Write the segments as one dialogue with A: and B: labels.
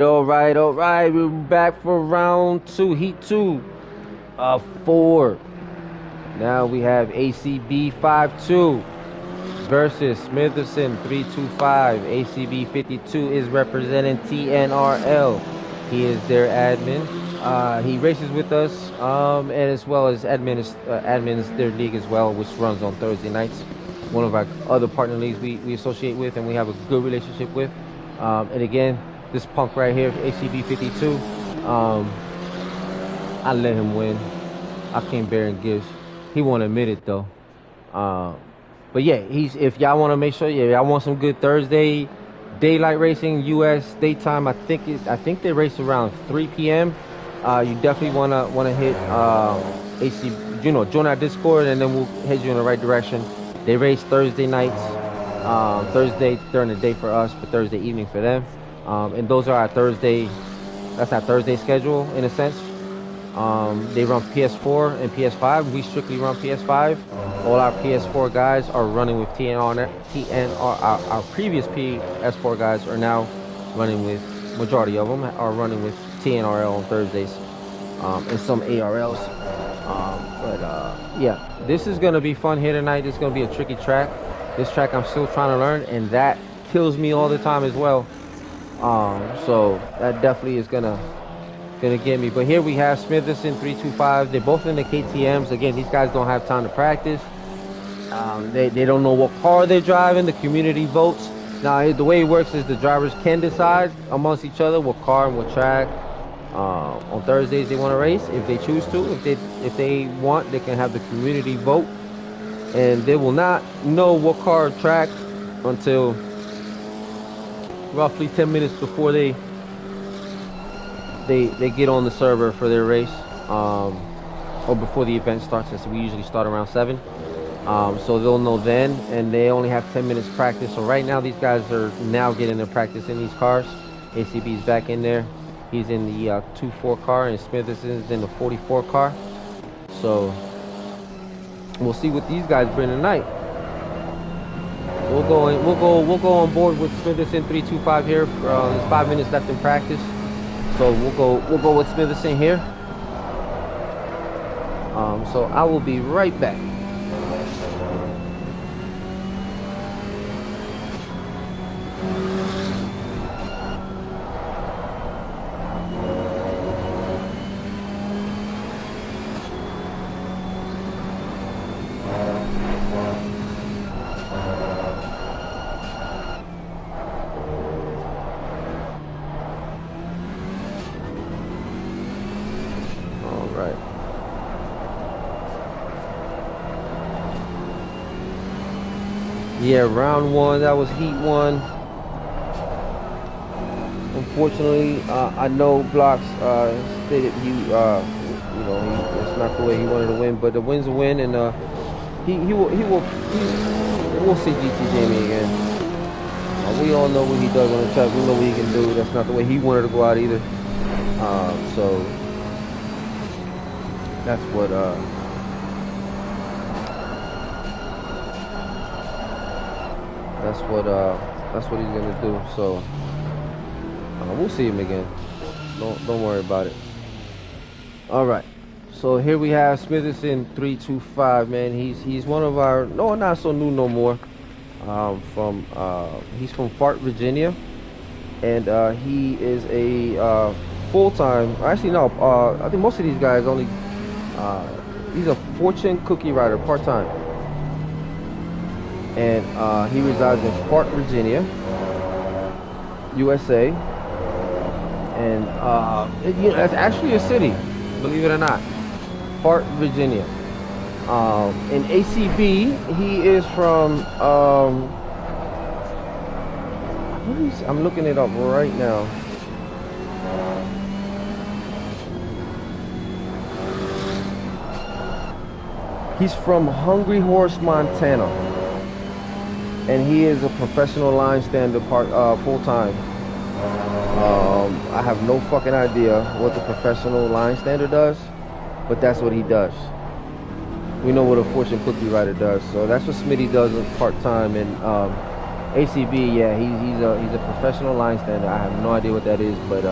A: All right, we're back for round two, heat two of four. Now we have ACB52 versus Smitherson325. ACB52 is representing TNRL. He is their admin. He races with us, and as well as admins their league as well, which runs on Thursday nights. One of our other partner leagues we associate with and we have a good relationship with. And again, this punk right here, ACB52, I let him win. I can't bear and gifts. He won't admit it though. But yeah, if y'all want to make sure, yeah, y'all want some good Thursday daylight racing, U.S. daytime. I think they race around 3 p.m. You definitely wanna hit ACB, join our Discord, and then we'll head you in the right direction. They race Thursday nights, Thursday during the day for us, but Thursday evening for them. And those are our that's our Thursday schedule in a sense. They run PS4 and PS5. We strictly run PS5. All our PS4 guys are running with TNR. Our previous PS4 guys are now running with, majority of them are running with TNRL on Thursdays, and some ARLs. Yeah, this is going to be fun here tonight. This is going to be a tricky track. This track I'm still trying to learn, and that kills me all the time as well. So that definitely is gonna get me. But here we have Smitherson325. They're both in the KTMs. Again, these guys don't have time to practice. They don't know what car they're driving. The community votes. Now the way it works is the drivers can decide amongst each other what car and what track on Thursdays they want to race if they choose to. If they want, they can have the community vote, and they will not know what car or track until roughly 10 minutes before they get on the server for their race, or before the event starts, since we usually start around 7. So they'll know then, and they only have 10 minutes practice. So right now these guys are now getting their practice in these cars. ACB's back in there. He's in the 2-4 car, and Smitherson's in the 44 car. So we'll see what these guys bring tonight. We'll go on board with Smitherson325 here. There's 5 minutes left in practice, so we'll go with Smitherson here. So I will be right back. Yeah, round one, that was heat one. Unfortunately, I know Blocks stated it's not the way he wanted to win, but the win's a win, and we'll see GT Jamie again. We all know what he does on the track. We know what he can do. That's not the way he wanted to go out either. So that's what he's gonna do. So we'll see him again. Don't worry about it. All right. So here we have Smitherson325. Man, he's one of our not so new no more. He's from Fart, Virginia, and he is a full-time. Actually, no. I think most of these guys only. He's a fortune cookie writer, part-time. And he resides in Fart, Virginia, USA, and that's actually a city, believe it or not, Fart, Virginia. In ACB, he is from. I'm looking it up right now. He's from Hungry Horse, Montana. And he is a professional line stander full-time. I have no fucking idea what the professional line stander does, but that's what he does. We know what a fortune cookie writer does, so that's what Smitty does part-time. And ACB, yeah, he's a professional line stander. I have no idea what that is, but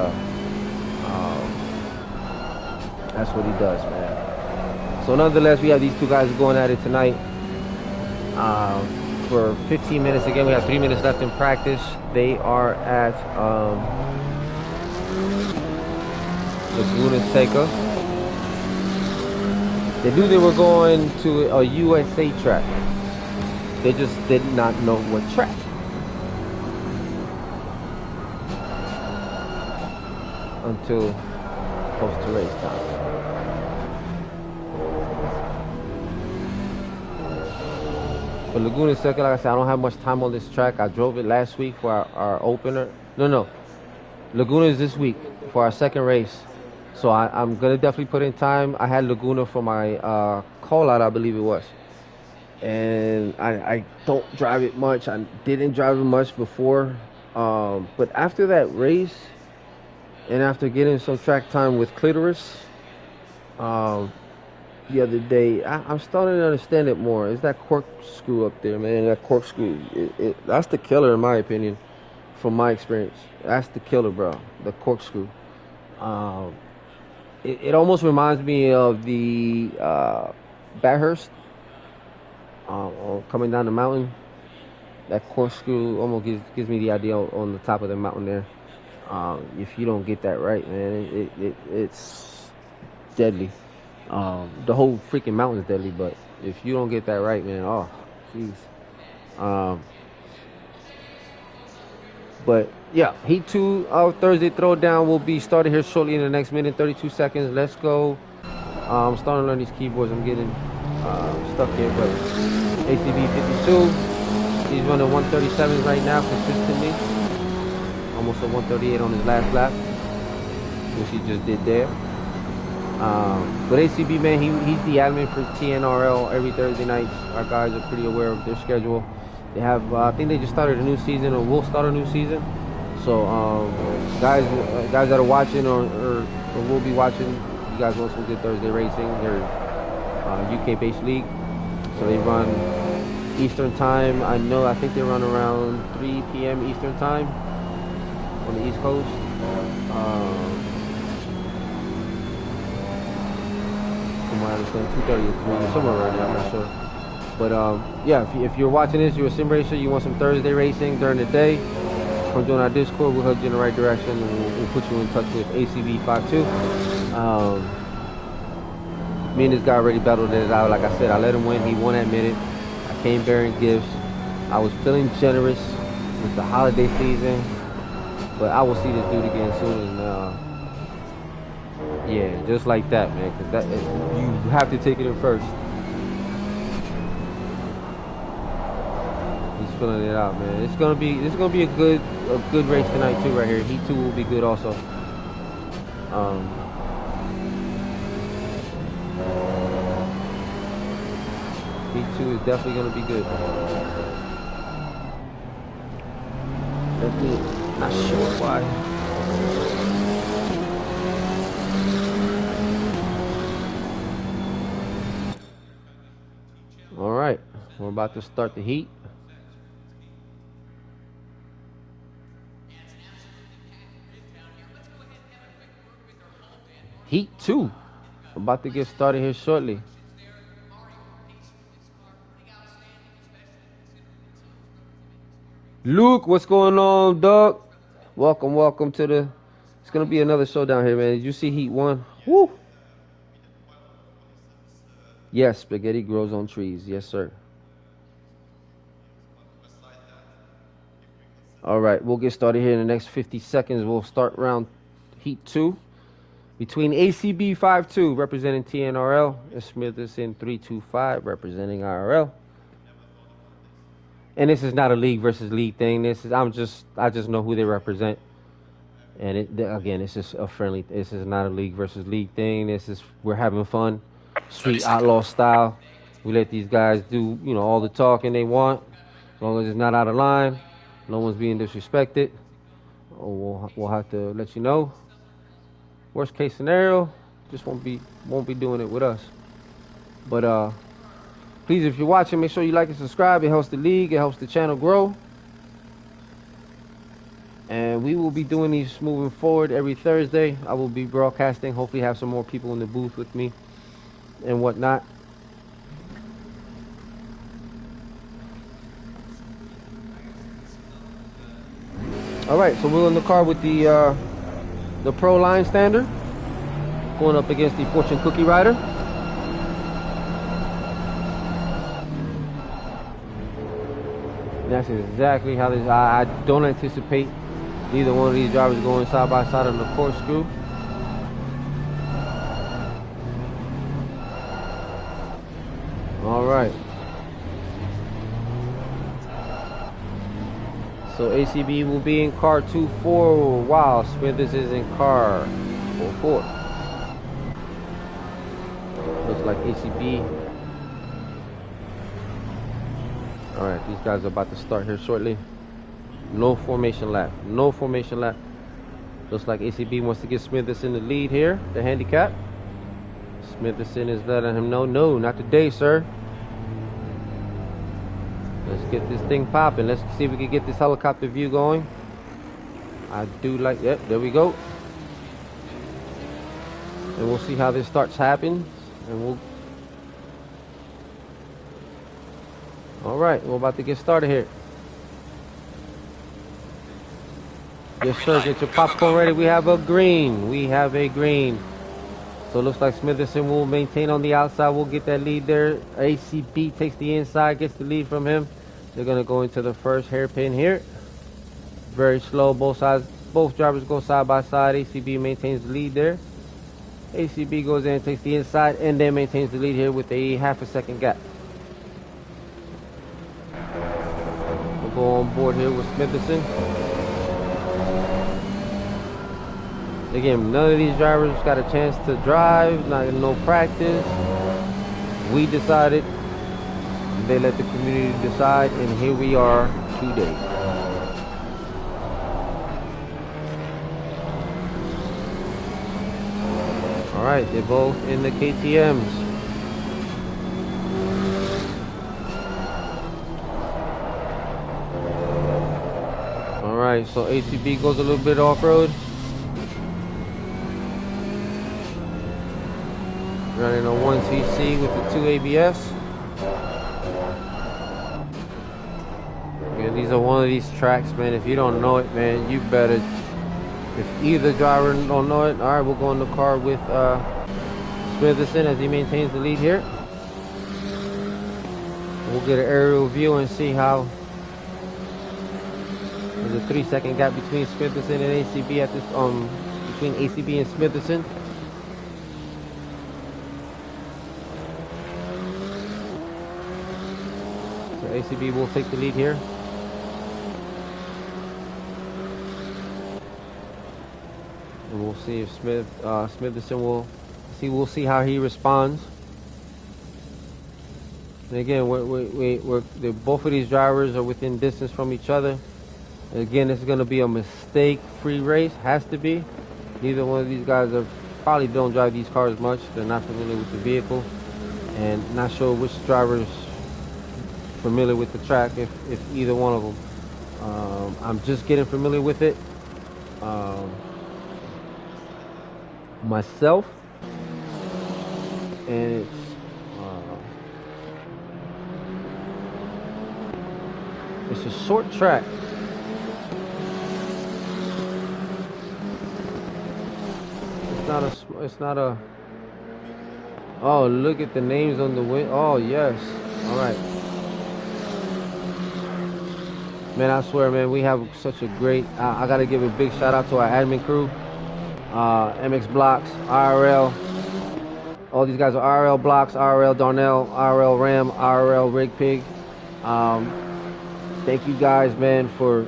A: that's what he does, man. So nonetheless, we have these two guys going at it tonight. For 15 minutes again. We have 3 minutes left in practice. They are at Laguna Seca. They knew they were going to a USA track. They just did not know what track. Until close to race time. For Laguna Seca, like I said, I don't have much time on this track. I drove it last week for our opener. No. Laguna is this week for our second race. So I'm going to definitely put in time. I had Laguna for my call-out, I believe it was. And I don't drive it much. I didn't drive it much before. But after that race, and after getting some track time with Clitoris, the other day, I'm starting to understand it more. It's that corkscrew up there, man. That corkscrew, that's the killer in my opinion, from my experience. That's the killer, bro. The corkscrew. It almost reminds me of the Bathurst coming down the mountain. That corkscrew almost gives me the idea on the top of the mountain there. If you don't get that right, man, it's deadly. The whole freaking mountain's deadly, but if you don't get that right, man, oh, jeez. But yeah, Heat 2 of Thursday Throwdown will be started here shortly in the next minute, 32 seconds. Let's go. I'm starting to learn these keyboards. I'm getting stuck here, but ACB52. He's running 137s right now consistently. Almost a 138 on his last lap, which he just did there. But ACB, man, he's the admin for TNRL every Thursday nights. Our guys are pretty aware of their schedule. They have, I think they just started a new season, or will start a new season. So, guys that are watching or will be watching, you guys want some good Thursday racing. They're UK-based league, so they run Eastern time. I think they run around 3 p.m. Eastern time on the East Coast. From what I understand, 2:30 or 3, somewhere around there, I'm not sure. But yeah, if you're watching this, you're a sim racer, you want some Thursday racing during the day, come join our Discord. We'll help you in the right direction, and we'll put you in touch with ACB52. Me and this guy already battled it out. Like I said, I let him win. He won that minute. I came bearing gifts. I was feeling generous with the holiday season, but I will see this dude again soon. And yeah, just like that, man. Because you have to take it in first. He's filling it out, man. It's gonna be a good race tonight too, right here. Heat 2 will be good also. Heat 2 is definitely gonna be good. Not sure why. All right, we're about to start the heat. Heat 2. We're about to get started here shortly. Luke, what's going on, Doug? Welcome to the... It's going to be another showdown here, man. Did you see Heat 1? Woo! Yes, spaghetti grows on trees. Yes, sir. All right, we'll get started here in the next 50 seconds. We'll start round Heat 2 between ACB52 representing TNRL and Smitherson325 representing IRL. And this is not a league versus league thing. I just know who they represent. And again, it's just a friendly. This is not a league versus league thing. We're having fun, street outlaw style. We let these guys do, all the talking they want, as long as it's not out of line. No one's being disrespected. We'll have to let you know. Worst case scenario, just won't be doing it with us. But please, if you're watching, make sure you like and subscribe. It helps the league. It helps the channel grow. And we will be doing these moving forward every Thursday. I will be broadcasting. Hopefully have some more people in the booth with me and whatnot. All right, so we're in the car with the Pro Line Stander going up against the Fortune Cookie Rider. And that's exactly how this. I don't anticipate neither one of these drivers going side by side on the corkscrew. All right. So ACB will be in car 2-4 while Smithers is in car 4-4. Looks like ACB. All right, these guys are about to start here shortly. No formation lap. No formation lap. Looks like ACB wants to get Smitherson the lead here, the handicap. Smitherson is letting him know, no, not today, sir. Let's get this thing popping. Let's see if we can get this helicopter view going. I do like, yep, there we go. And we'll see how this starts happening. And we'll. All right, we're about to get started here. Yes, sir, get your popcorn ready. We have a green. We have a green. So it looks like Smitherson will maintain on the outside. We'll get that lead there. ACB takes the inside, gets the lead from him. They're going to go into the first hairpin here. Very slow, both sides. Both drivers go side by side. ACB maintains the lead there. ACB goes in and takes the inside and then maintains the lead here with a half a second gap. We'll go on board here with Smitherson. Again, none of these drivers got a chance to drive, no practice. We decided, they let the community decide, and here we are today. All right, they're both in the KTMs. All right, so ACB goes a little bit off-road. Running a 1cc with the 2 ABS. Yeah, these are one of these tracks, man. If you don't know it, man, you better. If either driver don't know it, all right, we'll go in the car with Smitherson as he maintains the lead here. We'll get an aerial view and see how there's a 3-second gap between Smitherson and ACB at this between ACB and Smitherson. ACB will take the lead here. And we'll see if Smitherson will see. We'll see how he responds. And again, both of these drivers are within distance from each other. And again, this is going to be a mistake-free race. Has to be. Neither one of these guys probably don't drive these cars much. They're not familiar with the vehicle, and not sure which drivers familiar with the track, if either one of them. I'm just getting familiar with it myself, and it's a short track. It's not a oh, look at the names on the wing. Oh yes, all right. Man, I swear, man, we have such a great. I gotta give a big shout out to our admin crew, MX Blocks, IRL. All these guys are IRL Blocks, IRL Darnell, IRL Ram, IRL Rig Pig. Thank you guys, man, for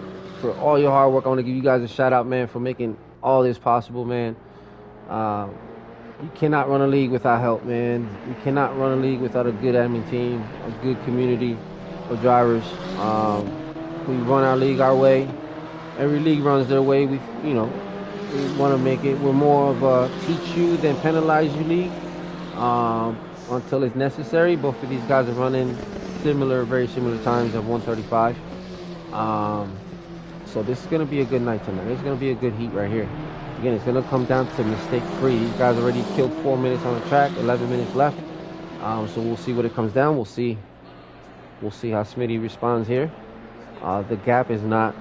A: all your hard work. I want to give you guys a shout out, man, for making all this possible, man. You cannot run a league without help, man. You cannot run a league without a good admin team, a good community of drivers. We run our league our way. Every league runs their way. We want to make it. We're more of a teach you than penalize you league until it's necessary. Both of these guys are running very similar times of 135. So this is going to be a good night tonight. It's going to be a good heat right here. Again, it's going to come down to mistake free. These guys already killed 4 minutes on the track, 11 minutes left. So we'll see what it comes down. We'll see how Smitty responds here. The gap is not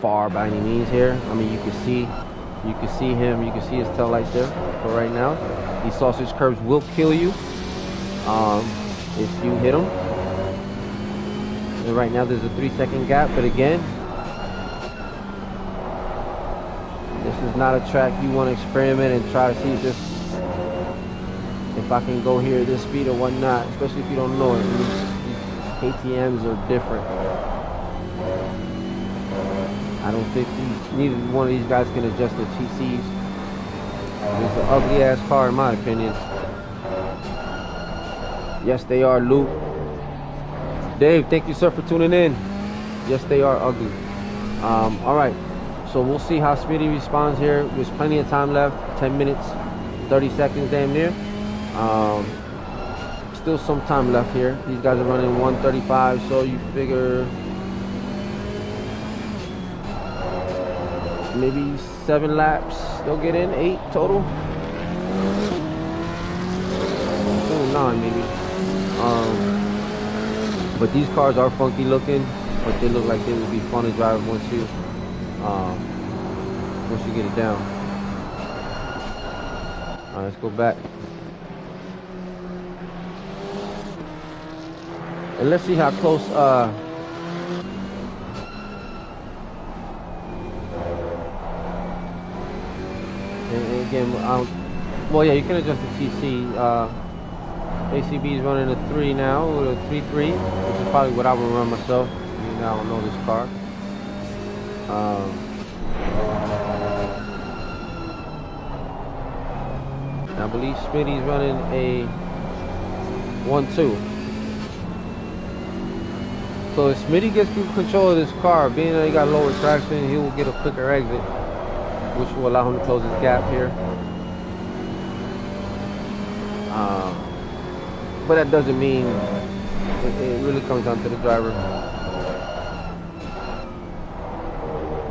A: far by any means here. I mean, you can see him. You can see his tail light there. For right now, these sausage curves will kill you if you hit them. And right now there's a 3-second gap, but again, this is not a track you want to experiment and try to see if I can go here at this speed or whatnot, especially if you don't know it. These KTMs are different. I don't think neither one of these guys can adjust their TCs. It's an ugly ass car in my opinion. Yes, they are, Luke. Dave, thank you, sir, for tuning in. Yes, they are ugly. All right, so we'll see how Smitty responds here. There's plenty of time left. 10 minutes, 30 seconds, damn near. Still some time left here. These guys are running 135, so you figure maybe 7 laps. They'll get in 8 total. 9 maybe. But these cars are funky looking, but they look like they would be fun to drive once you get it down. All right, let's go back. And let's see how close and again, well, yeah, you can adjust the TC. ACB is running a 3 now, with a 3.3, which is probably what I would run myself. I mean, I don't know this car. I believe Smitty's running a 1.2. So if Smitty gets good control of this car, being that he got lower traction, he will get a quicker exit, which will allow him to close his gap here. But that doesn't mean it really comes down to the driver.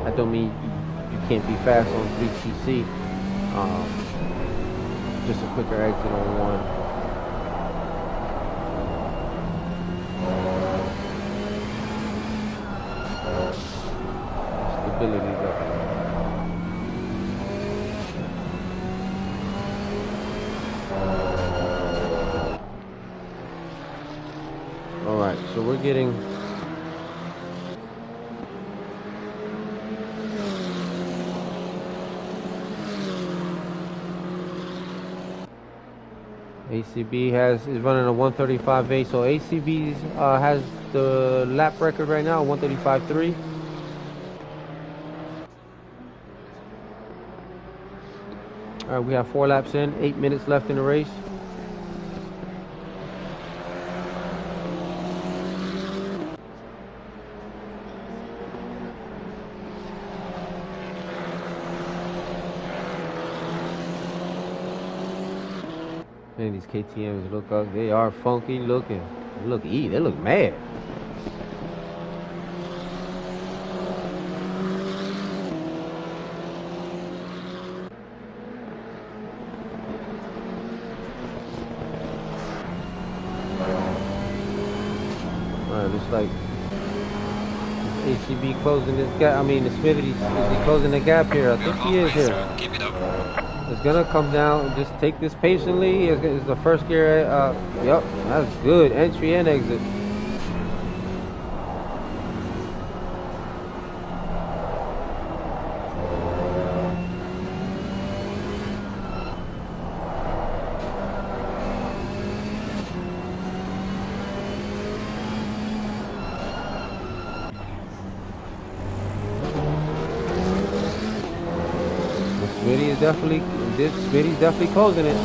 A: That don't mean you can't be fast on 3TC. Just a quicker exit on 1. Stability is up. Alright, so we're getting ACB is running a 135.8, so ACB has the lap record right now, 135.3. Alright, we have 4 laps in, 8 minutes left in the race. Man, these KTMs look up. They are funky looking. They look they look mad. Alright, looks like ACB closing this gap. I mean, the Smithy is he closing the gap here. I think he is here.
B: Keep it up.
A: It's gonna come down. Just take this patiently. It's the first gear. Yep, that's good. Entry and exit. Smitty's definitely closing it.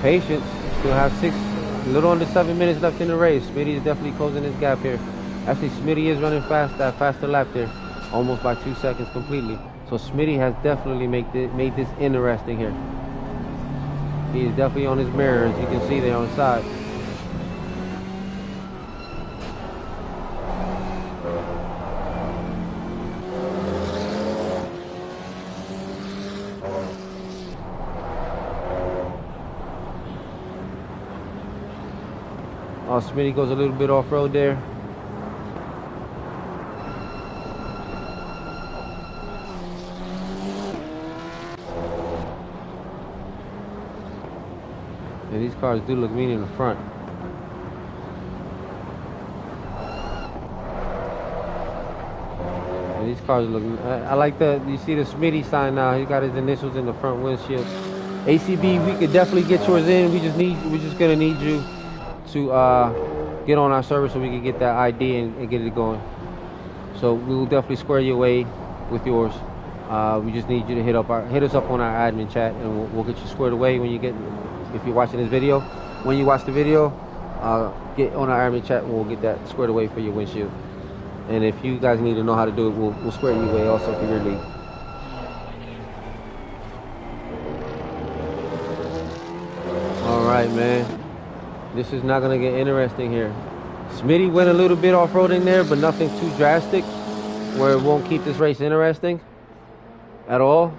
A: Patience. Still have a little under 7 minutes left in the race. Smitty is definitely closing his gap here. Actually, Smitty is running that faster lap there, almost by 2 seconds completely. So Smitty has definitely made this interesting here. He is definitely on his mirror, as you can see there on the side. Smitty goes a little bit off-road there. And these cars do look mean in the front. And these cars look, I like that. You see the Smitty sign now. He got his initials in the front windshield. ACB, we could definitely get yours in. We're just gonna need you to get on our server so we can get that ID and get it going. So we will definitely square you away with yours. We just need you to hit us up on our admin chat, and we'll get you squared away when you get. If you're watching this video, when you watch the video, get on our admin chat and we'll get that squared away for your windshield. And if you guys need to know how to do it, we'll square you away also for your league. All right, man. This is not gonna get interesting here. Smitty went a little bit off-roading there, but nothing too drastic where it won't keep this race interesting at all.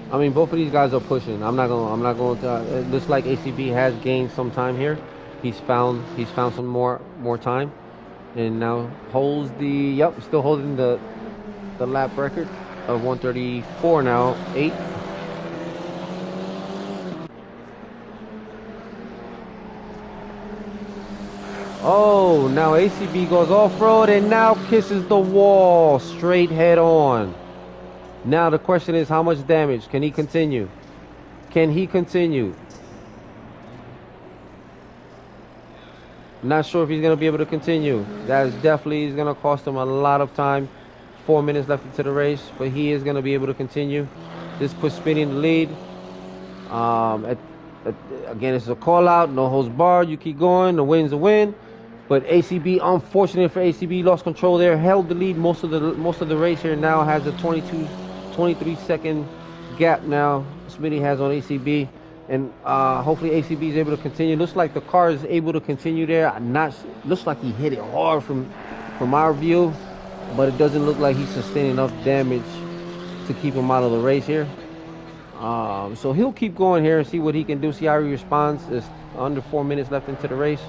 A: I mean, both of these guys are pushing. I'm not going to. It looks like ACB has gained some time here. He's found some more time, and now holds the. Still holding the lap record of 134 now. 8. Oh, now ACB goes off-road and now kisses the wall straight head on. Now the question is, how much damage? Can he continue? Can he continue? Not sure if he's going to be able to continue. That is definitely going to cost him a lot of time. 4 minutes left into the race, but he is going to be able to continue. This puts Smitty in the lead. Again, it's a call out, no holds barred. You keep going. The win's a win. But ACB, unfortunate for ACB, lost control there. Held the lead most of the race here. Now has a 23-second gap now. Smitty has on ACB, and hopefully ACB is able to continue. Looks like the car is able to continue there. Looks like he hit it hard from our view, but it doesn't look like he sustained enough damage to keep him out of the race here. So he'll keep going here and see what he can do. See how he responds. There's under 4 minutes left into the race.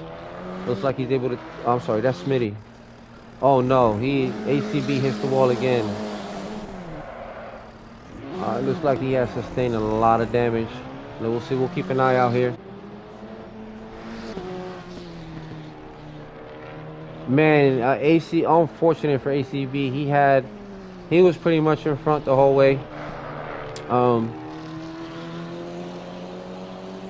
A: Looks like he's able to. I'm sorry, that's Smitty. Oh no, ACB hits the wall again. It looks like he has sustained a lot of damage. We'll see. We'll keep an eye out here. Man, unfortunate for ACB. He was pretty much in front the whole way.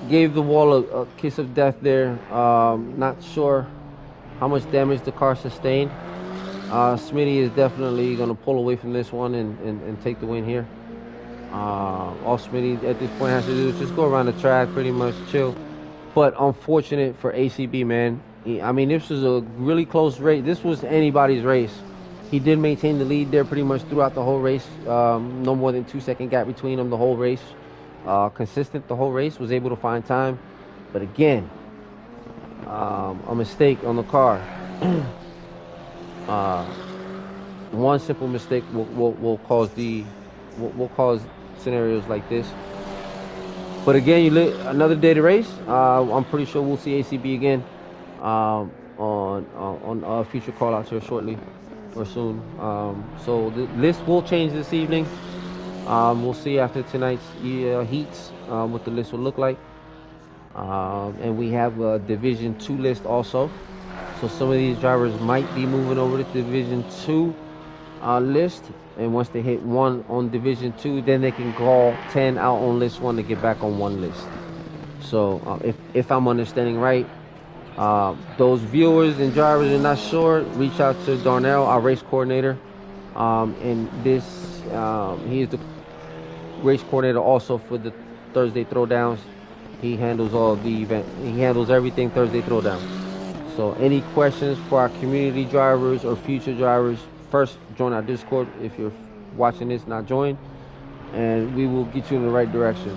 A: Gave the wall a kiss of death there. Not sure how much damage the car sustained. Smitty is definitely going to pull away from this one and take the win here. All Smitty at this point has to do is just go around the track, pretty much chill. But unfortunate for ACB, man. I mean, this was a really close race. This was anybody's race. He did maintain the lead there pretty much throughout the whole race. No more than 2-second gap between them the whole race. Consistent the whole race, was able to find time, but again, a mistake on the car. One simple mistake will cause scenarios like this. But again, another day to race. I'm pretty sure we'll see ACB again on future callouts here shortly or soon. So the list will change this evening. We'll see after tonight's heats what the list will look like. And we have a Division 2 list also. So some of these drivers might be moving over to Division 2 list. And once they hit 1 on Division 2, then they can call 10 out on list 1 to get back on 1 list. So if I'm understanding right, those viewers and drivers are not sure, reach out to Darnell, our race coordinator. And this, he is the race coordinator also for the Thursday Throwdowns. He handles all the event. He handles everything Thursday Throwdown. So any questions for our community drivers or future drivers, first join our Discord if you're watching this, not join, and we will get you in the right direction,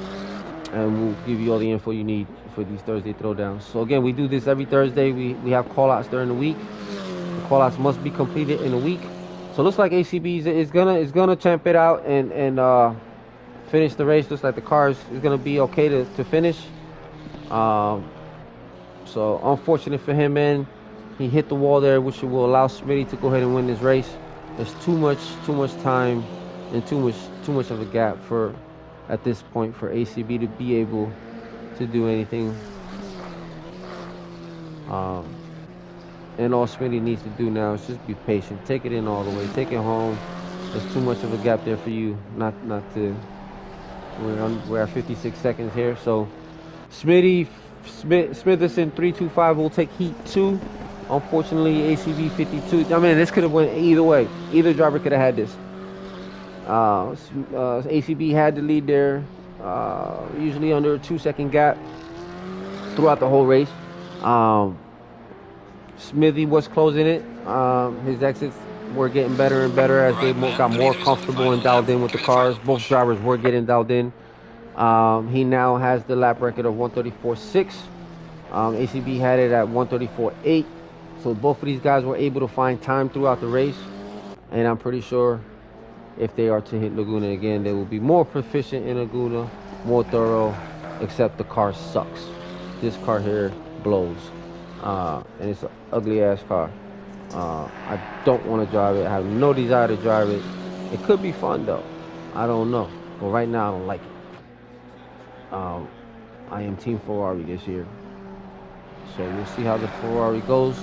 A: and we'll give you all the info you need for these Thursday Throwdowns. So again, we do this every Thursday. We have call-outs during the week. The call-outs must be completed in a week. So it looks like ACB is gonna champ it out and finish the race. Looks like the car is gonna be okay to finish. So unfortunate for him, man. He hit the wall there, which will allow Smitty to go ahead and win this race. There's too much time and too much of a gap for at this point for ACB to be able to do anything. And all Smitty needs to do now is just be patient. Take it in all the way. Take it home. There's too much of a gap there for you not to. We're at 56 seconds here. So Smitherson325 will take heat 2. Unfortunately, ACB52. I mean, this could have went either way. Either driver could have had this. ACB had the lead there, usually under a 2-second gap throughout the whole race. Smithy was closing it. His exits were getting better and better as they got more comfortable and dialed in with the cars. Both drivers were getting dialed in. He now has the lap record of 134.6. ACB had it at 134.8. So both of these guys were able to find time throughout the race. And I'm pretty sure if they are to hit Laguna again, they will be more proficient in Laguna, more thorough, except the car sucks. This car here blows. And it's an ugly ass car. I don't want to drive it. I have no desire to drive it. It could be fun though. I don't know. But right now I don't like it. I am Team Ferrari this year. So we'll see how the Ferrari goes.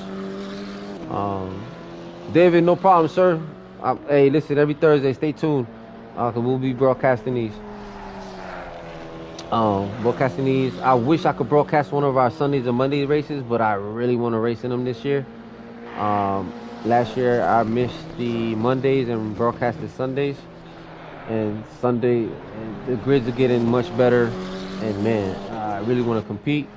A: David, no problem, sir. Hey, listen, every Thursday, stay tuned. Cause we'll be broadcasting these. I wish I could broadcast one of our Sundays and Monday races, but I really want to race in them this year. Last year I missed the Mondays and broadcasted Sundays, and Sunday the grids are getting much better, and man, I really want to compete.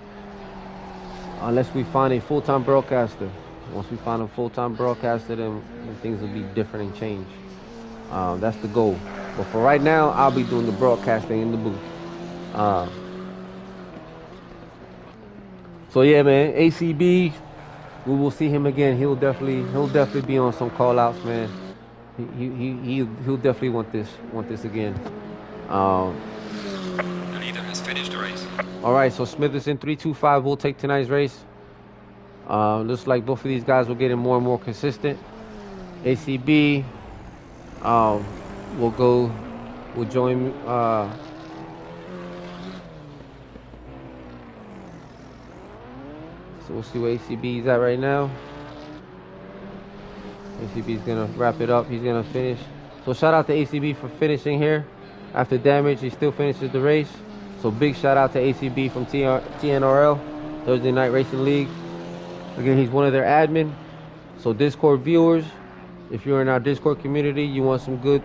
A: Unless we find a full-time broadcaster. Once we find a full-time broadcaster, then things will be different and change. That's the goal. But for right now, I'll be doing the broadcasting in the booth. So yeah, man, ACB, we will see him again. He'll definitely be on some call-outs, man. He'll definitely want this again.
B: The leader has finished the race.
A: All right, so Smitherson325 will take tonight's race. Looks like both of these guys will getting more and more consistent. ACB will join. So we'll see where ACB is at right now. ACB is gonna wrap it up. He's gonna finish. So shout out to ACB for finishing here. After damage, he still finishes the race. So big shout out to ACB from TNRL, Thursday Night Racing League. Again, he's one of their admin. So Discord viewers, if you're in our Discord community, you want some good,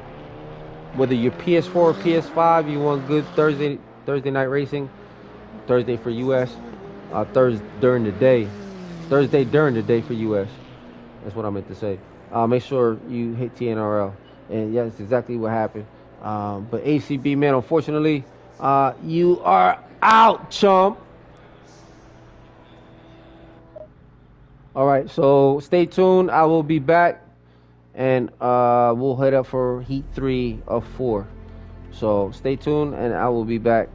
A: whether you're PS4 or PS5, you want good Thursday night racing. Thursday for US, Thursday during the day for US. That's what I meant to say. Make sure you hit TNRL, and yeah, that's exactly what happened. But ACB, man, unfortunately, you are out, chump. All right, so stay tuned. I will be back, and we'll head up for Heat 3 of 4. So stay tuned, and I will be back.